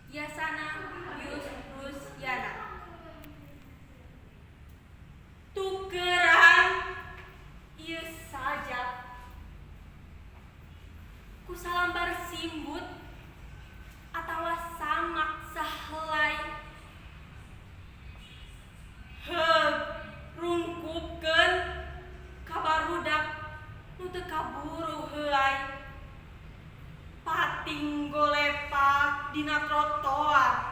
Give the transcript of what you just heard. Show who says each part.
Speaker 1: Yasana Rusyana. Tukeran ieu saja. Ku salambar simbut atawa samak sahelai. Heug rungkupkeun ka barudak nu teu kaburu heuai. Pating golepak dina trotoar.